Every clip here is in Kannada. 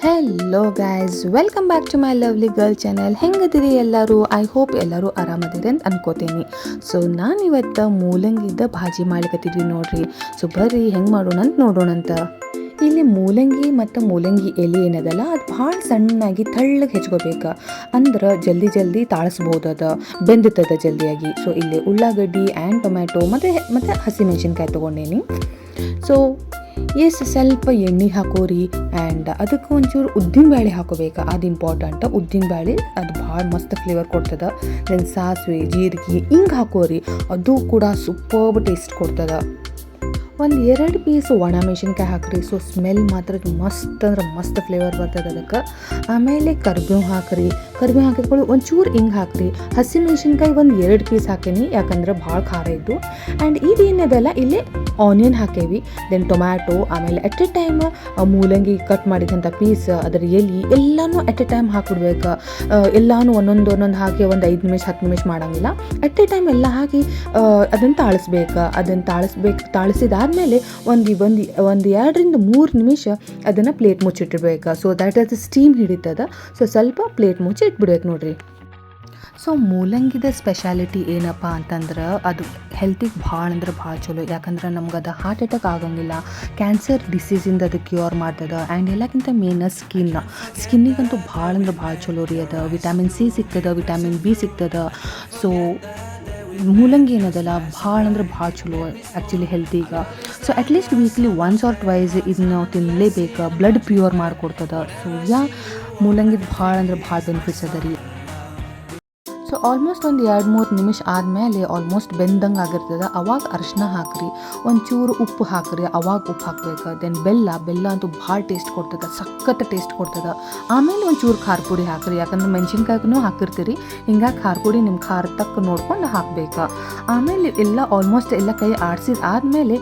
Hello guys, welcome back to my lovely girl channel. ಹೆಂಗದಿರಿ ಎಲ್ಲರೂ? ಐ ಹೋಪ್ ಎಲ್ಲರೂ ಆರಾಮದಿರಿ ಅಂತ ಅನ್ಕೋತೀನಿ. ಸೊ ನಾನಿವತ್ತು ಮೂಲಂಗಿದ ಭಾಜಿ ಮಾಡ್ಲಿಕತ್ತಿದ್ವಿ ನೋಡ್ರಿ. ಸೊ ಬರ್ರಿ ಹೆಂಗೆ ಮಾಡೋಣ ಅಂತ ನೋಡೋಣಂತ. ಇಲ್ಲಿ ಮೂಲಂಗಿ ಮತ್ತು ಮೂಲಂಗಿ ಎಲೆ ಏನದಲ್ಲ ಅದು ಭಾಳ ಸಣ್ಣಾಗಿ ತೆಳ್ಳಗೆ ಹೆಚ್ಕೋಬೇಕು, ಅಂದ್ರೆ ಜಲ್ದಿ ತಾಳಿಸ್ಬೋದು, ಅದು ಬೆಂದುತ್ತದೆ ಜಲ್ದಿಯಾಗಿ. ಸೊ ಇಲ್ಲಿ ಉಳ್ಳಾಗಡ್ಡಿ ಆ್ಯಂಡ್ ಟೊಮ್ಯಾಟೊ ಮತ್ತು ಹಸಿಮೆಣ್ಸಿನ್ಕಾಯಿ ತೊಗೊಂಡೇನಿ. ಸೊ ಸ್ವಲ್ಪ ಎಣ್ಣೆ ಹಾಕೋರಿ ಆ್ಯಂಡ್ ಅದಕ್ಕೆ ಒಂಚೂರು ಉದ್ದಿನಬೇಳೆ ಹಾಕೋಬೇಕು, ಅದು ಇಂಪಾರ್ಟೆಂಟ್. ಉದ್ದಿನಬೇಳೆ ಅದು ಭಾಳ ಮಸ್ತ್ ಫ್ಲೇವರ್ ಕೊಡ್ತದೆ. ದೆನ್ ಸಾಸಿವೆ, ಜೀರಿಗೆ ಹಿಂಗೆ ಹಾಕೋರಿ, ಅದು ಕೂಡ ಸೂಪರ್ಬ್ ಟೇಸ್ಟ್ ಕೊಡ್ತದೆ. 1-2 ಪೀಸ್ ಒಣ ಮೆಣಸಿನ್ಕಾಯಿ ಹಾಕ್ರಿ. ಸೊ ಸ್ಮೆಲ್ ಮಾತ್ರ ಮಸ್ತ್ ಅಂದ್ರೆ ಮಸ್ತ್ ಫ್ಲೇವರ್ ಬರ್ತದೆ ಅದಕ್ಕೆ. ಆಮೇಲೆ ಕರಿಬೇವು ಹಾಕ್ರಿ. ಕರಿಬೇವು ಹಾಕಿದ್ಕೊಳ್ಳಿ ಒಂಚೂರು ಹಿಂಗೆ ಹಾಕ್ರಿ. ಹಸಿ ಮೆಣಸಿನ್ಕಾಯಿ 1-2 ಪೀಸ್ ಹಾಕೀನಿ, ಯಾಕಂದ್ರೆ ಭಾಳ ಖಾರ ಇದ್ದು. ಆ್ಯಂಡ್ ಇದೇನದಲ್ಲ ಇಲ್ಲಿ ಆನಿಯನ್ ಹಾಕೇವಿ, ದೆನ್ ಟೊಮ್ಯಾಟೊ, ಆಮೇಲೆ ಎಟ್ ಎ ಟೈಮ್ ಮೂಲಂಗಿ ಕಟ್ ಮಾಡಿದಂಥ ಪೀಸ್, ಅದರ ಎಲೆ ಎಲ್ಲನೂ ಎಟ್ ಎ ಟೈಮ್ ಹಾಕಿಬಿಡ್ಬೇಕು. ಎಲ್ಲನೂ ಒಂದೊಂದು ಹಾಕಿ 5 ನಿಮಿಷ 10 ನಿಮಿಷ ಮಾಡೋಂಗಿಲ್ಲ. ಎಟ್ ಎ ಟೈಮ್ ಎಲ್ಲ ಹಾಕಿ ಅದನ್ನು ತಾಳಿಸ್ಬೇಕು. ಅದನ್ನು ತಾಳಿಸಿದಾದ್ಮೇಲೆ ಒಂದು 2-3 ನಿಮಿಷ ಅದನ್ನು ಪ್ಲೇಟ್ ಮುಚ್ಚಿಟ್ಟಿರ್ಬೇಕು. ಸೊ ದ್ಯಾಟ್ ಅದು ಸ್ಟೀಮ್ ಹಿಡಿತದ. ಸೊ ಸ್ವಲ್ಪ ಪ್ಲೇಟ್ ಮುಚ್ಚಿ ಇಟ್ಬಿಡ್ಬೇಕು ನೋಡ್ರಿ. ಸೊ ಮೂಲಂಗಿದ ಸ್ಪೆಷಾಲಿಟಿ ಏನಪ್ಪ ಅಂತಂದ್ರೆ ಅದು ಹೆಲ್ತಿಗೆ ಭಾಳ ಅಂದ್ರೆ ಭಾಳ ಚಲೋ. ಯಾಕಂದ್ರೆ ನಮ್ಗೆ ಅದು ಹಾರ್ಟ್ ಅಟ್ಯಾಕ್ ಆಗಂಗಿಲ್ಲ, ಕ್ಯಾನ್ಸರ್ ಡಿಸೀಸಿಂದ ಅದು ಕ್ಯೂರ್ ಮಾಡ್ತದೆ. ಆ್ಯಂಡ್ ಎಲ್ಲಕ್ಕಿಂತ ಮೇನ್ ಸ್ಕಿನ್ನಿಗಂತೂ ಭಾಳ ಅಂದ್ರೆ ಭಾಳ ಚಲೋ ರೀ. ಅದು ವಿಟಮಿನ್ ಸಿ ಸಿಗ್ತದೆ, ವಿಟಮಿನ್ ಬಿ ಸಿಗ್ತದೆ. ಸೊ ಮೂಲಂಗಿ ಏನದಲ್ಲ ಭಾಳ ಅಂದ್ರೆ ಭಾಳ ಚಲೋ ಆ್ಯಕ್ಚುಲಿ ಹೆಲ್ತಿಗೆ. ಸೊ ಅಟ್ಲೀಸ್ಟ್ ವೀಕ್ಲಿ 1 or 2 ಇದನ್ನ ನಾವು ತಿನ್ನಲೇಬೇಕು, ಬ್ಲಡ್ ಪ್ಯೂರ್ ಮಾಡಿಕೊಡ್ತದೆ. ಸೊ ಮೂಲಂಗಿದು ಭಾಳ ಅಂದ್ರೆ ಭಾಳ ಬೆನಿಫಿಟ್ಸ್ ಅದ ರೀ. ಸೊ ಆಲ್ಮೋಸ್ಟ್ 2-3 ನಿಮಿಷ ಆದಮೇಲೆ ಆಲ್ಮೋಸ್ಟ್ ಬೆಂದಂಗೆ ಆಗಿರ್ತದೆ. ಅವಾಗ ಅರಿಶಿನ ಹಾಕ್ರಿ, ಒಂಚೂರು ಉಪ್ಪು ಹಾಕ್ರಿ, ಅವಾಗ ಉಪ್ಪು ಹಾಕ್ಬೇಕು. ದೆನ್ ಬೆಲ್ಲ ಅಂತೂ ಭಾಳ ಟೇಸ್ಟ್ ಕೊಡ್ತದೆ, ಸಖತ್ ಟೇಸ್ಟ್ ಕೊಡ್ತದೆ. ಆಮೇಲೆ ಒಂಚೂರು ಖಾರ ಪುಡಿ ಹಾಕ್ರಿ, ಯಾಕಂದ್ರೆ ಮೆಣಸಿನ್ಕಾಯಿಗೂ ಹಾಕಿರ್ತೀರಿ, ಹಿಂಗಾಗಿ ಖಾರ ಪುಡಿ ನಿಮ್ಮ ಖಾರ ತಕ್ಕ ನೋಡ್ಕೊಂಡು ಹಾಕ್ಬೇಕು. ಆಮೇಲೆ ಎಲ್ಲ ಆಲ್ಮೋಸ್ಟ್ ಎಲ್ಲ ಕೈ ಆಡಿಸಿದ ಆದಮೇಲೆ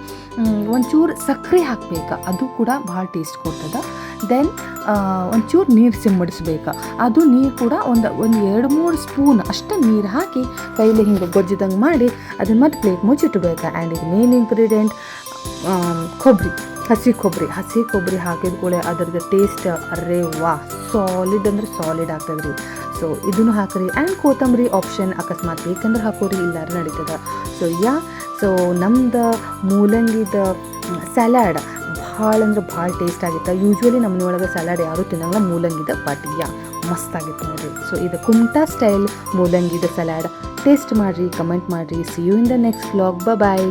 ಒಂಚೂರು ಸಕ್ಕರೆ ಹಾಕ್ಬೇಕು, ಅದು ಕೂಡ ಭಾಳ ಟೇಸ್ಟ್ ಕೊಡ್ತದೆ. ದೆನ್ ಒಂಚೂರು ನೀರು ಸಿಂಪಡಿಸ್ಬೇಕು. ಅದು ನೀರು ಕೂಡ ಒಂದು 2-3 ಸ್ಪೂನ್ ಅಷ್ಟು ನೀರು ಹಾಕಿ ಕೈಲಿ ಹಿಂಗೆ ಗೊಜ್ಜಿದಂಗೆ ಮಾಡಿ ಅದನ್ನು ಮತ್ತೆ ಪ್ಲೇಟ್ ಮುಚ್ಚಿಟ್ಬೇಕು. ಆ್ಯಂಡ್ ಇದು ಮೇನ್ ಇಂಗ್ರೀಡಿಯೆಂಟ್ ಹಸಿ ಕೊಬ್ಬರಿ ಹಾಕಿದ ಕೂಡ ಅದರದ್ದು ಟೇಸ್ಟ್ ಅರೇ ವಾ ಸಾಲಿಡ್ ಅಂದ್ರೆ ಸಾಲಿಡ್ ಆಗ್ತದೆ ರೀ. ಸೊ ಇದನ್ನು ಹಾಕ್ರಿ. ಆ್ಯಂಡ್ ಕೊತ್ತಂಬರಿ ಆಪ್ಷನ್ ಅಕಸ್ಮಾತ್ ಬೇಕಂದ್ರೆ ಹಾಕೋರಿ, ಇಲ್ಲಾರು ನಡೀತದೆ. ಸೊ ನಮ್ದು ಮೂಲಂಗಿದ ಸಲಾಡ್ ಭಾಳ ಅಂದ್ರೆ ಭಾಳ ಟೇಸ್ಟ್ ಆಗಿತ್ತು. ಯೂಶ್ವಲಿ ನಮ್ಮ ಮನೆಯೊಳಗೆ ಸಲಾಡ್ ಯಾರೂ ತಿನ್ನಂಗ ಮೂಲಂಗಿದ, ಬಟ್ ಮಸ್ತ್ ಆಗಿತ್ತು ನೋಡಿರಿ. ಸೊ ಇದು ಕುಮಟಾ ಸ್ಟೈಲ್ ಮೂಲಂಗಿದ ಸಲಾಡ್ ಟೇಸ್ಟ್ ಮಾಡಿರಿ, ಕಮೆಂಟ್ ಮಾಡಿರಿ. See you in the next vlog. Bye.